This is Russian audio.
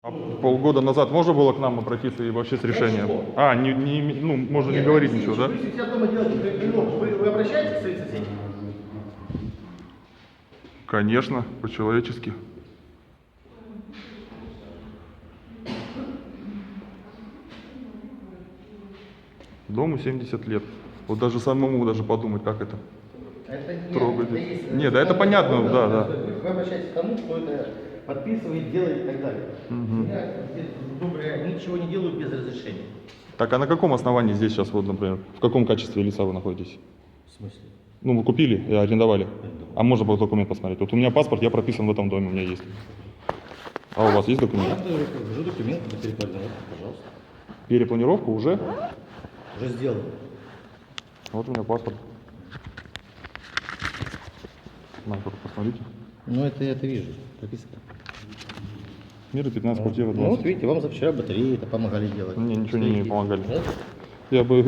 А полгода назад можно было к нам обратиться и вообще с решением? А, ну, можно не говорить ничего, да? Вы себя дома делаете, вы обращаетесь к своим соседям? Конечно, по-человечески. Дому 70 лет. Вот даже самому даже подумать, как это. Трогать. Нет, да это понятно, да. Вы обращаетесь к тому, кто это подписывает, делает и так далее. Я здесь доброе, ничего не делаю без разрешения. Так, а на каком основании здесь сейчас, вот, например, в каком качестве лица вы находитесь? В смысле? Ну, вы купили и арендовали. А можно было документ посмотреть? Вот у меня паспорт, я прописан в этом доме, у меня есть. А у вас есть документ? Уже документы на перепланировку, пожалуйста. Перепланировку уже? Уже сделано. Вот у меня паспорт. На, только посмотрите. Ну это я вижу, прописка. Мира 15, квартира 20. Ну вот видите, вам за вчера батареи это помогали делать. Мне ничего не помогали. Нет? Я бы